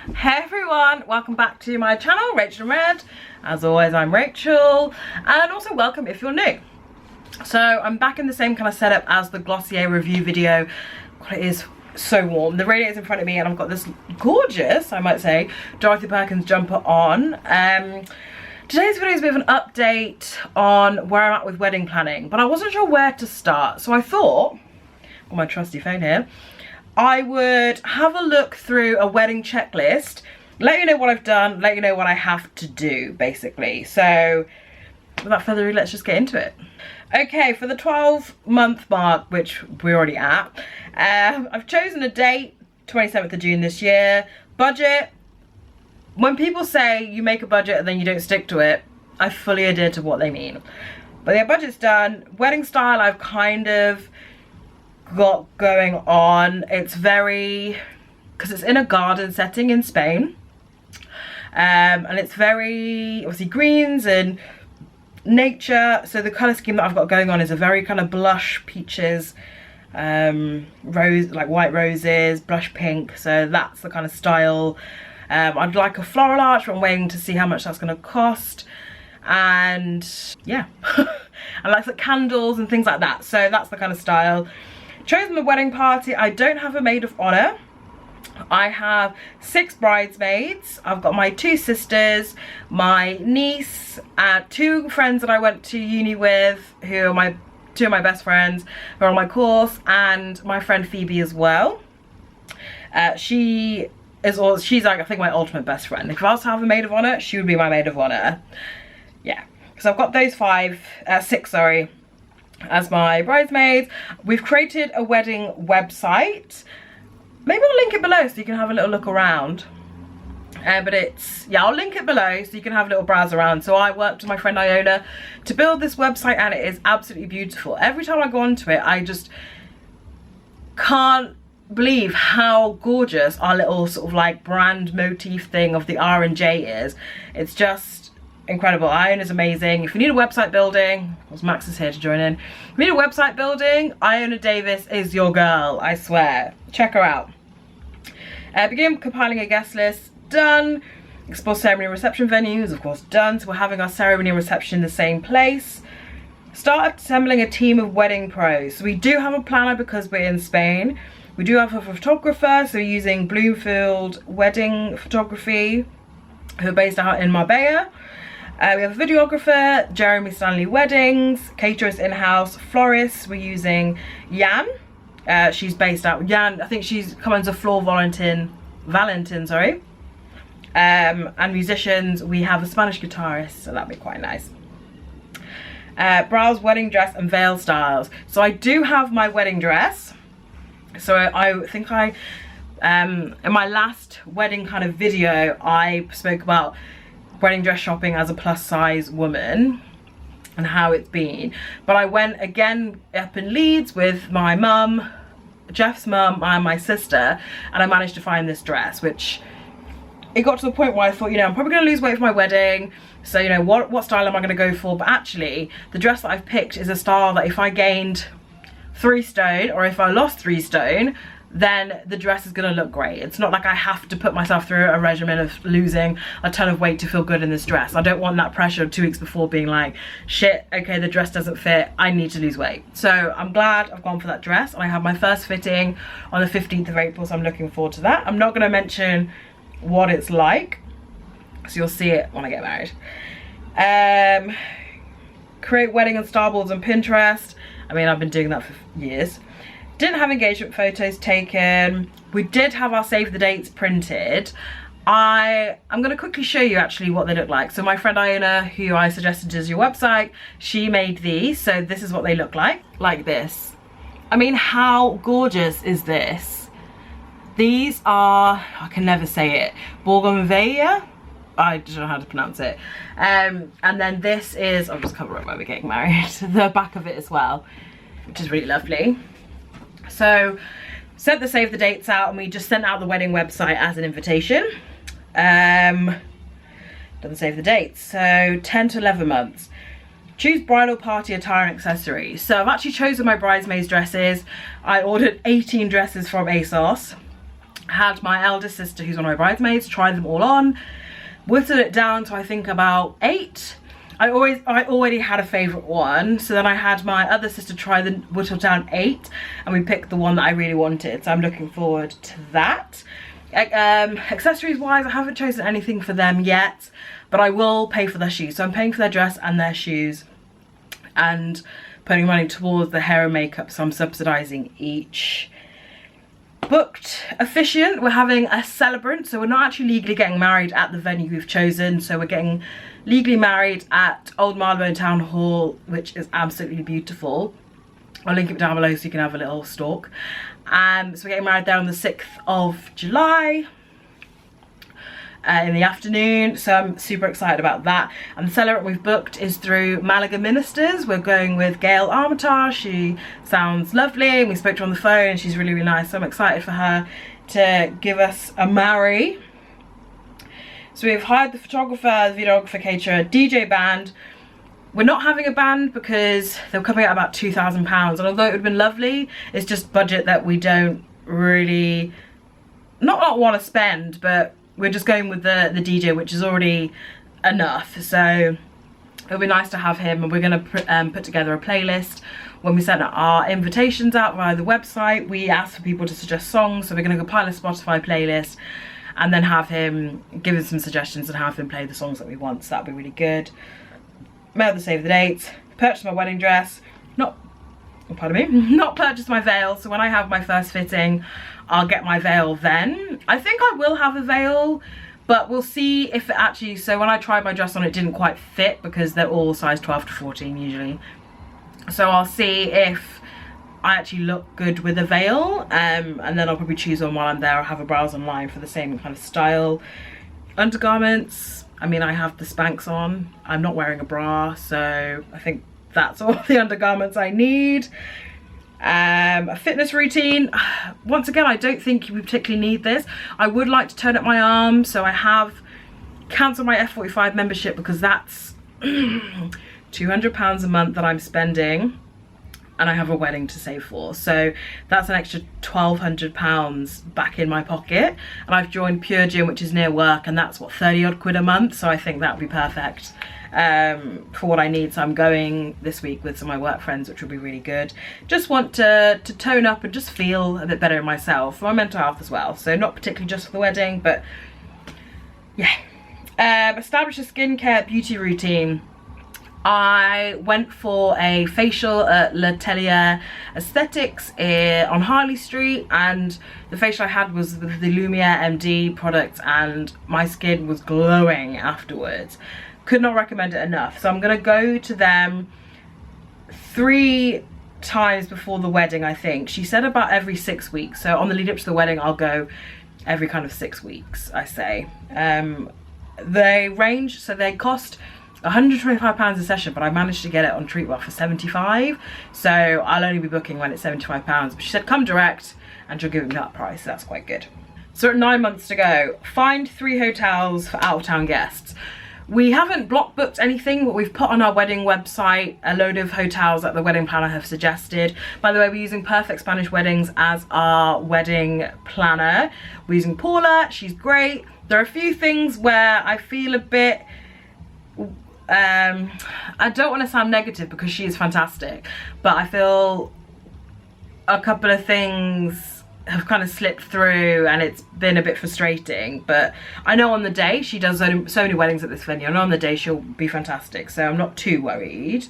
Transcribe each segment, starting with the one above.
Hey everyone, welcome back to my channel, Rachel in Red. As always, I'm Rachel, and also welcome if you're new. So I'm back in the same kind of setup as the Glossier review video. God, it is so warm. The radiator's in front of me and I've got this gorgeous, I might say, Dorothy Perkins jumper on. Today's video is a bit of an update on where I'm at with wedding planning, but I wasn't sure where to start. So I thought, on my trusty phone here, I would have a look through a wedding checklist, let you know what I've done, let you know what I have to do, basically. So without further ado, let's just get into it. Okay, for the 12-month mark, which we're already at, I've chosen a date, 27th of June this year. Budget, when people say you make a budget and then you don't stick to it, I fully adhere to what they mean. But yeah, budget's done. Wedding style, I've kind of got going on. It's very, because it's in a garden setting in Spain, and it's very obviously greens and nature. So the color scheme that I've got going on is a very kind of blush peaches, rose, like white roses, blush pink. So that's the kind of style. I'd like a floral arch, but I'm waiting to see how much that's going to cost. And yeah, I like the candles and things like that. So that's the kind of style. Chosen the wedding party. I don't have a maid of honor. I have 6 bridesmaids. I've got my 2 sisters, my niece, 2 friends that I went to uni with, who are 2 of my best friends who are on my course, and my friend Phoebe as well. She's like, I think, my ultimate best friend. If I was to have a maid of honor, she would be my maid of honor. Yeah, so I've got those 6, sorry, as my bridesmaids. We've created a wedding website. Maybe I'll link it below so you can have a little look around. But it's, yeah, I'll link it below so you can have a little browse around. So I worked with my friend Iona to build this website, and it is absolutely beautiful. Every time I go onto it, I just can't believe how gorgeous our little sort of like brand motif thing of the R and J is. It's just incredible. Iona's amazing. If you need a website building, Max is here to join in. If you need a website building, Iona Davis is your girl, I swear. Check her out. Begin compiling a guest list, done. Explore ceremony and reception venues, of course, done. So we're having our ceremony and reception in the same place. Start assembling a team of wedding pros. So we do have a planner because we're in Spain. We do have a photographer, so we're using Bloomfield Wedding Photography, who are based out in Marbella. We have a videographer, Jeremy Stanley Weddings, caterers in-house, florists, we're using Jan. She's based out, I think she's come as a floor Valentin, sorry. And musicians, we have a Spanish guitarist, so that'd be quite nice. Browse wedding dress and veil styles. So I do have my wedding dress. So I think in my last wedding kind of video, I spoke about wedding dress shopping as a plus size woman and how it's been. But I went again up in Leeds with my mum, Jeff's mum, and my sister, and I managed to find this dress, which it got to the point where I thought, you know, I'm probably going to lose weight for my wedding, so you know, what style am I going to go for? But actually the dress that I've picked is a style that if I gained 3 stone or if I lost 3 stone, then the dress is going to look great. It's not like I have to put myself through a regimen of losing a ton of weight to feel good in this dress. I don't want that pressure 2 weeks before being like, shit, okay, the dress doesn't fit, I need to lose weight. So I'm glad I've gone for that dress, and I have my first fitting on the 15th of April, so I'm looking forward to that. I'm not going to mention what it's like, so you'll see it when I get married. Create wedding and starboards on Pinterest. I mean, I've been doing that for years. Didn't have engagement photos taken. We did have our save the dates printed. I'm going to quickly show you actually what they look like. So my friend Iona, who I suggested as your website, she made these. So this is what they look like this. I mean, how gorgeous is this? These are, I can never say it, Bougainvillea. I don't know how to pronounce it. And then this is, I'll just cover it where we're getting married, the back of it as well, which is really lovely. So sent the save the dates out, and we just sent out the wedding website as an invitation. Doesn't save the dates. So 10 to 11 months. Choose bridal party attire and accessories. So I've actually chosen my bridesmaids dresses. I ordered 18 dresses from ASOS. Had my eldest sister, who's one of my bridesmaids, try them all on, whittled it down to I think about 8. I already had a favourite one, so then I had my other sister try the whittled down 8, and we picked the one that I really wanted, so I'm looking forward to that. Accessories wise, I haven't chosen anything for them yet, but I will pay for their shoes. So I'm paying for their dress and their shoes and putting money towards the hair and makeup, so I'm subsidising each. Booked officiant, we're having a celebrant, so we're not actually legally getting married at the venue we've chosen, so we're getting legally married at Old Marylebone Town Hall, which is absolutely beautiful. I'll link it down below so you can have a little stalk. So we're getting married there on the 6th of July in the afternoon, so I'm super excited about that. And the celebrant we've booked is through Malaga Ministers. We're going with Gail Armitage. She sounds lovely, we spoke to her on the phone and she's really, really nice, so I'm excited for her to give us a marry. So we've hired the photographer, the videographer, caterer, DJ, band. We're not having a band because they were coming at about £2,000, and although it would have been lovely, it's just budget that we don't really, not want to spend, but we're just going with the DJ, which is already enough. So it'll be nice to have him, and we're going to put together a playlist. When we sent our invitations out via the website, we asked for people to suggest songs, so we're going to compile a Spotify playlist and then have him give us some suggestions and have him play the songs that we want, so that'll be really good. Mailed the save the dates, purchased my wedding dress, not purchased my veil, so when I have my first fitting, I'll get my veil then. I think I will have a veil, but we'll see if it actually, so when I tried my dress on, it didn't quite fit because they're all size 12 to 14 usually. So I'll see if I actually look good with a veil, and then I'll probably choose one while I'm there. I'll have a browse online for the same kind of style. Undergarments, I mean, I have the Spanx on. I'm not wearing a bra, so I think that's all the undergarments I need. A fitness routine. Once again, I don't think you particularly need this. I would like to turn up my arms, so I have cancelled my F45 membership because that's £200 a month that I'm spending, and I have a wedding to save for, so that's an extra £1,200 back in my pocket. And I've joined Pure Gym, which is near work, and that's what, 30 odd quid a month, so I think that would be perfect for what I need. So I'm going this week with some of my work friends, which will be really good. Just want to tone up and just feel a bit better in myself, for my mental health as well, so not particularly just for the wedding, but yeah. Establish a skincare beauty routine. I went for a facial at L'Atelier Aesthetics on Harley Street, and the facial I had was with the Lumiere MD product, and my skin was glowing afterwards. Could not recommend it enough. So I'm going to go to them 3 times before the wedding, I think. She said about every 6 weeks. So on the lead up to the wedding, I'll go every kind of 6 weeks, I say. They range, so they cost £125 a session, but I managed to get it on Treatwell for 75, so I'll only be booking when it's £75. But she said come direct and she'll give me that price, so that's quite good. So we're at 9 months to go. Find 3 hotels for out of town guests. We haven't block booked anything, but we've put on our wedding website a load of hotels that the wedding planner have suggested. By the way, we're using Perfect Spanish Weddings as our wedding planner. We're using Paula, she's great. There are a few things where I feel a bit, I don't want to sound negative because she is fantastic, but I feel a couple of things have kind of slipped through and it's been a bit frustrating. But I know on the day, she does so many weddings at this venue, I know on the day she'll be fantastic, so I'm not too worried.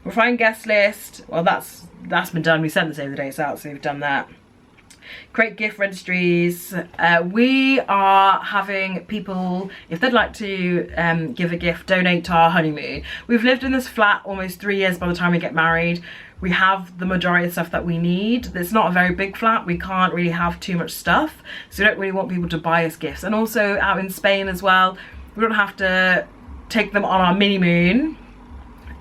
Refine guest list, well that's been done. We sent the save the dates out, so we've done that. Create gift registries. We are having people, if they'd like to give a gift, donate to our honeymoon. We've lived in this flat almost 3 years by the time we get married. We have the majority of stuff that we need. It's not a very big flat, we can't really have too much stuff, so we don't really want people to buy us gifts. And also out in Spain as well, we don't have to take them on our mini moon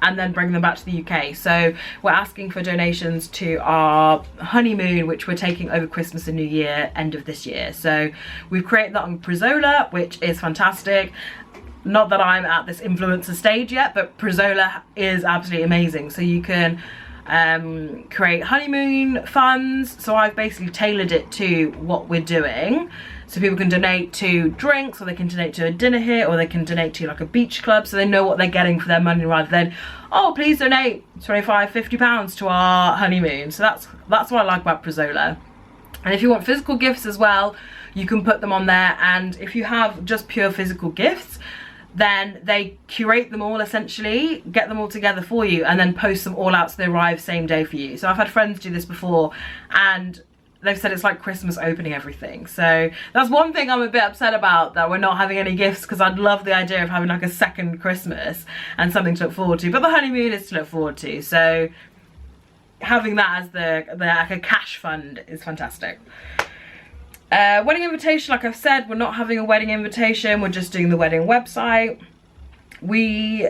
and then bring them back to the UK. So we're asking for donations to our honeymoon, which we're taking over Christmas and New Year, end of this year. So we've created that on Prizola, which is fantastic. Not that I'm at this influencer stage yet, but Prizola is absolutely amazing. So you can create honeymoon funds. So I've basically tailored it to what we're doing. So people can donate to drinks, or they can donate to a dinner here, or they can donate to like a beach club, so they know what they're getting for their money, rather than, oh, please donate 25, 50 pounds to our honeymoon. So that's what I like about Prezola. And if you want physical gifts as well, you can put them on there. And if you have just pure physical gifts, then they curate them all, essentially, get them all together for you, and then post them all out so they arrive same day for you. So I've had friends do this before, and they've said it's like Christmas opening everything. So that's one thing I'm a bit upset about, that we're not having any gifts, because I'd love the idea of having like a second Christmas and something to look forward to. But the honeymoon is to look forward to, so having that as the like a cash fund is fantastic. Wedding invitation, like I've said, we're not having a wedding invitation, we're just doing the wedding website. We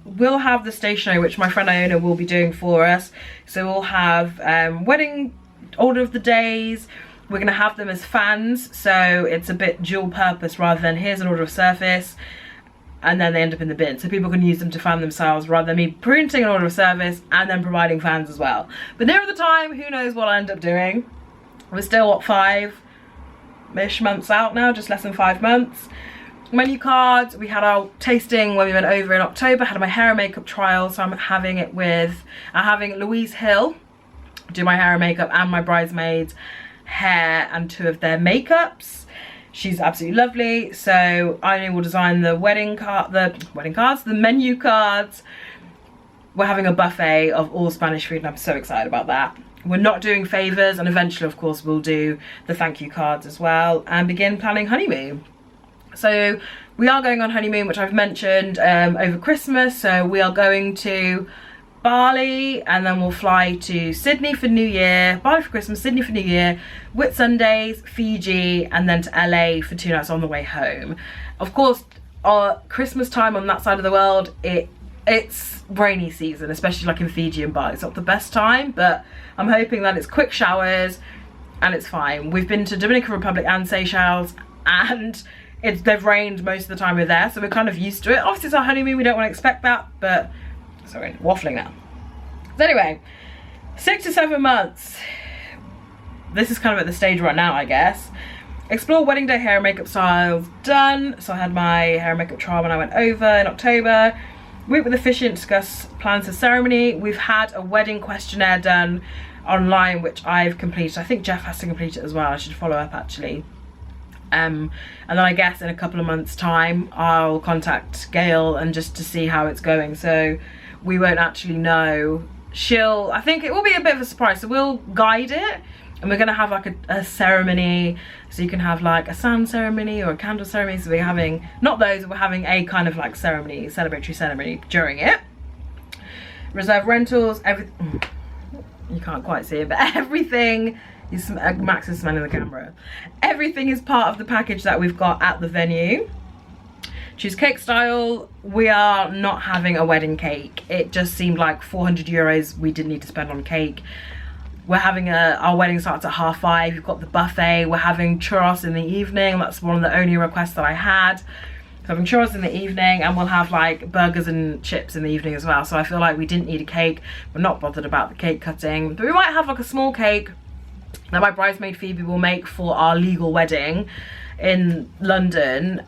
will have the stationery, which my friend Iona will be doing for us. So we'll have wedding order of the days. We're going to have them as fans, so it's a bit dual purpose, rather than here's an order of service and then they end up in the bin, so people can use them to fan themselves, rather than me printing an order of service and then providing fans as well. But nearer the time, who knows what I'll end up doing. We're still, what, 5-ish months out now, just less than 5 months. Menu cards, we had our tasting when we went over in October, had my hair and makeup trial, so I'm having Louise Hill do my hair and makeup, and my bridesmaids hair and 2 of their makeups. She's absolutely lovely. So I will design the the menu cards. We're having a buffet of all Spanish food, and I'm so excited about that. We're not doing favors, and eventually of course we'll do the thank you cards as well, and begin planning honeymoon. So we are going on honeymoon, which I've mentioned, over Christmas. So we are going to Bali, and then we'll fly to Sydney for New Year, Bali for Christmas, Sydney for New Year, Whitsundays, Fiji, and then to LA for 2 nights on the way home. Of course, our Christmas time on that side of the world, it's rainy season, especially like in Fiji and Bali. It's not the best time, but I'm hoping that it's quick showers and it's fine. We've been to Dominican Republic and Seychelles, and they've rained most of the time we're there, so we're kind of used to it. Obviously it's our honeymoon, we don't want to expect that, but sorry, waffling now. So anyway, 6 to 7 months. This is kind of at the stage right now, I guess. Explore wedding day hair and makeup styles, done. So I had my hair and makeup trial when I went over in October. Meet with officiant, discuss plans for ceremony. We've had a wedding questionnaire done online, which I've completed. I think Jeff has to complete it as well. I should follow up actually. And then I guess in a couple of months time I'll contact Gail and just to see how it's going. So we won't actually know. I think it will be a bit of a surprise, so we'll guide it, and we're gonna have like a ceremony, so you can have like a sound ceremony or a candle ceremony. So we're having, not those, we're having a kind of like ceremony, celebratory ceremony during it. Reserve rentals, everything, you can't quite see it, but everything is, Max is smelling the camera, everything is part of the package that we've got at the venue. Choose cake style. We are not having a wedding cake. It just seemed like 400 euros we didn't need to spend on cake. We're having our wedding starts at 5:30. We've got the buffet. We're having churros in the evening. That's one of the only requests that I had. So having churros in the evening, and we'll have like burgers and chips in the evening as well. So I feel like we didn't need a cake. We're not bothered about the cake cutting, but we might have like a small cake that my bridesmaid Phoebe will make for our legal wedding in London.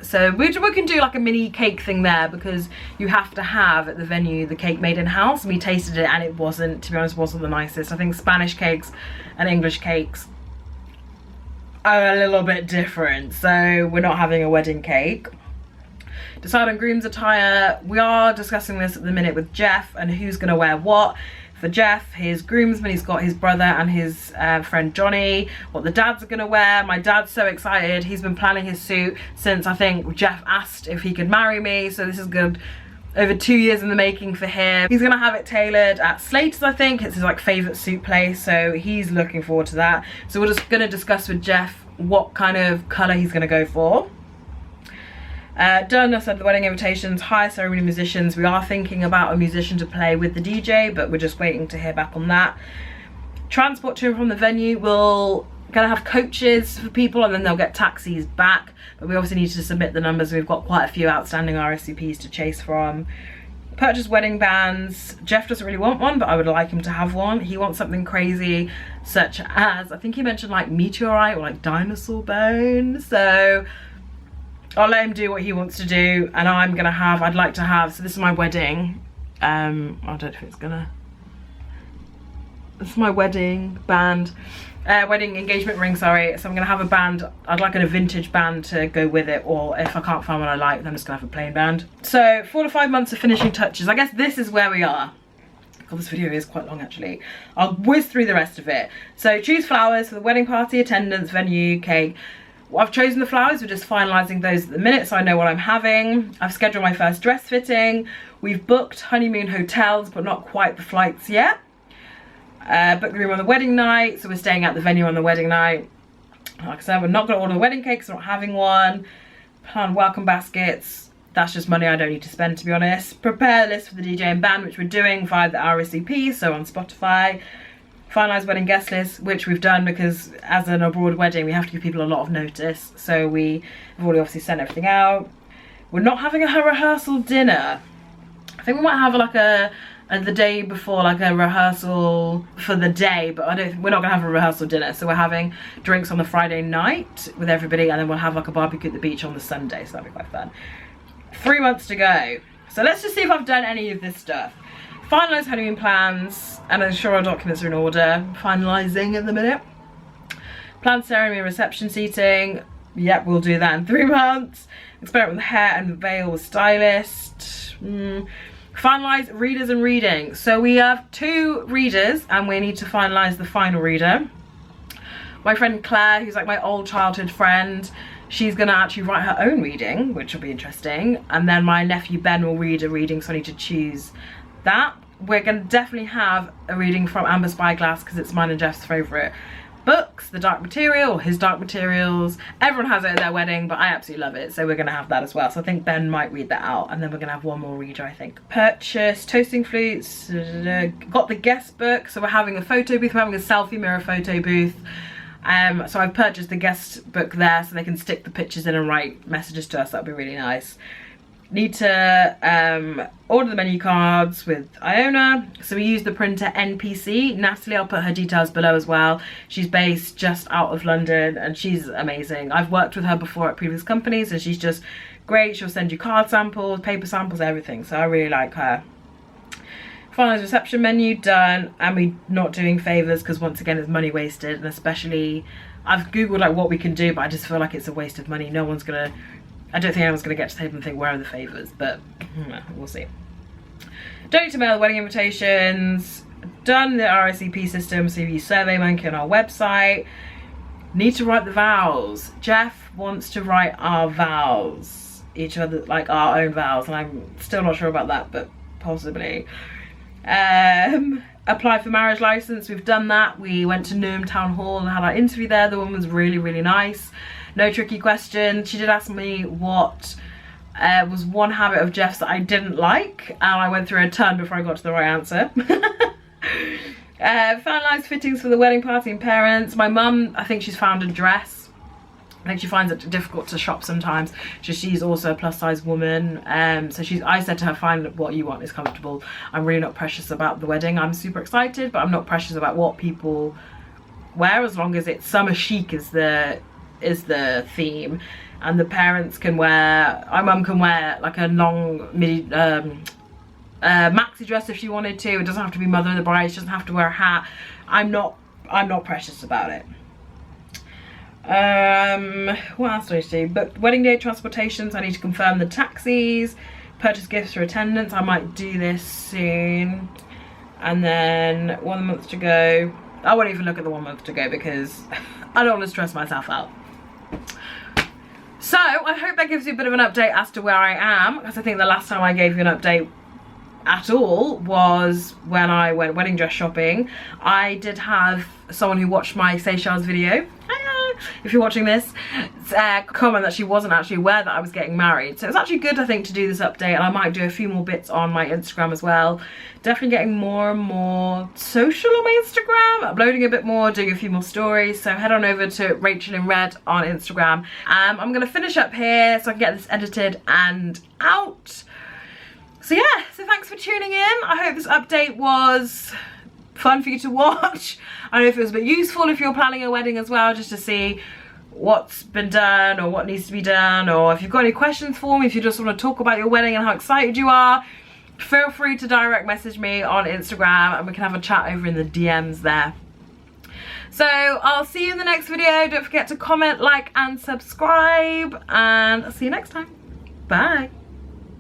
So we can do like a mini cake thing there, because you have to have at the venue the cake made in house. We tasted it and it wasn't, to be honest, wasn't the nicest. I think Spanish cakes and English cakes are a little bit different, so we're not having a wedding cake. Decide on groom's attire. We are discussing this at the minute with Jeff and who's gonna wear what. For Jeff, his groomsman, he's got his brother and his friend Johnny, what the dads are gonna wear. My dad's so excited. He's been planning his suit since I think Jeff asked if he could marry me. So this is good, over 2 years in the making for him. He's gonna have it tailored at Slater's, I think. It's his like favorite suit place, so he's looking forward to that. So we're just gonna discuss with Jeff what kind of color he's gonna go for. Done, I said the wedding invitations, hire ceremony musicians. We are thinking about a musician to play with the DJ, but we're just waiting to hear back on that. Transport to and from the venue, we're gonna have coaches for people, and then they'll get taxis back, but we obviously need to submit the numbers. We've got quite a few outstanding RSVPs to chase from. Purchase wedding bands. Jeff doesn't really want one, but I would like him to have one. He wants something crazy, such as, I think he mentioned like meteorite or like dinosaur bone. So I'll let him do what he wants to do, and I'm gonna have, I'd like to have, so this is my wedding. I don't know if it's gonna, this is my wedding band. Wedding engagement ring, sorry. So I'm gonna have a band. I'd like a vintage band to go with it, or if I can't find one I like, then I'm just gonna have a plain band. So 4 to 5 months of finishing touches. I guess this is where we are. God, this video is quite long actually. I'll whiz through the rest of it. So choose flowers for the wedding party, attendance, venue, cake. Well, I've chosen the flowers, we're just finalising those at the minute so I know what I'm having. I've scheduled my first dress fitting. We've booked honeymoon hotels, but not quite the flights yet. Booked the room on the wedding night, so we're staying at the venue on the wedding night. Like I said, we're not going to order the wedding cake, so I'm not having one. Plan welcome baskets. That's just money I don't need to spend, to be honest. Prepare a list for the DJ and band, which we're doing via the RSVP, so on Spotify. Finalise wedding guest list, which we've done because as an abroad wedding, we have to give people a lot of notice. So we have already obviously sent everything out. We're not having a rehearsal dinner. I think we might have like the day before, like a rehearsal for the day, but we're not gonna have a rehearsal dinner. So we're having drinks on the Friday night with everybody, and then we'll have like a barbecue at the beach on the Sunday, so that'll be quite fun. 3 months to go. So let's just see if I've done any of this stuff. Finalise honeymoon plans and ensure our documents are in order. Finalising at the minute. Plan ceremony and reception seating. Yep, we'll do that in 3 months. Experiment with hair and veil with stylist. Finalise readers and reading. So we have 2 readers and we need to finalise the final reader. My friend Claire, who's like my old childhood friend, she's gonna actually write her own reading, which will be interesting. And then my nephew Ben will read a reading, so I need to choose that. We're gonna definitely have a reading from Amber Spyglass because it's mine and Jeff's favourite books, The Dark Material, or His Dark Materials. Everyone has it at their wedding, but I absolutely love it, so we're gonna have that as well. So I think Ben might read that out, and then we're gonna have one more reader, I think. Purchase toasting flutes, got the guest book, so we're having a photo booth, we're having a selfie mirror photo booth. So I've purchased the guest book there so they can stick the pictures in and write messages to us. That'd be really nice. Need to order the menu cards with Iona. So we use the printer NPC. Natalie, I'll put her details below as well. She's based just out of London and she's amazing. I've worked with her before at previous companies and she's just great. She'll send you card samples, paper samples, everything. So I really like her. Finalised reception menu done, and we're not doing favours because once again it's money wasted, and especially I've googled like what we can do, but I just feel like it's a waste of money. No one's gonna, I don't think anyone's gonna get to the table and think where are the favours, but we'll see. Don't need to mail wedding invitations. Done the RSVP system, so you use SurveyMonkey on our website. Need to write the vows. Jeff wants to write our vows, each other, like our own vows, and I'm still not sure about that, but possibly. Apply for marriage license. We've done that. We went to Newham Town Hall and had our interview there. The woman was really, really nice. No tricky questions. She did ask me what was one habit of Jeff's that I didn't like, and I went through a ton before I got to the right answer. Finalised fittings for the wedding party and parents. My mum, I think she's found a dress. I think she finds it difficult to shop sometimes. She's also a plus size woman. So I said to her, find what you want is comfortable. I'm really not precious about the wedding. I'm super excited, but I'm not precious about what people wear, as long as it's summer chic is the theme. And the parents can wear, my mum can wear like a long midi, maxi dress if she wanted to. It doesn't have to be mother of the bride. She doesn't have to wear a hat. I'm not precious about it. What else do I need to do? But wedding day transportations, I need to confirm the taxis, purchase gifts for attendance. I might do this soon. And then 1 month to go. I won't even look at the 1 month to go because I don't want to stress myself out. So I hope that gives you a bit of an update as to where I am, because I think the last time I gave you an update at all was when I went wedding dress shopping. I did have someone who watched my Seychelles video, if you're watching this, comment that she wasn't actually aware that I was getting married. So it's actually good, I think, to do this update, and I might do a few more bits on my Instagram as well. Definitely getting more and more social on my Instagram, uploading a bit more, doing a few more stories. So head on over to Rachael in Red on Instagram. I'm gonna finish up here so I can get this edited and out. So yeah, so thanks for tuning in. I hope this update was fun for you to watch. I don't know if it was a bit useful if you're planning a wedding as well, just to see what's been done or what needs to be done, or if you've got any questions for me, if you just want to talk about your wedding and how excited you are, feel free to direct message me on Instagram and we can have a chat over in the DMs there. So I'll see you in the next video. Don't forget to comment, like and subscribe, and I'll see you next time. Bye.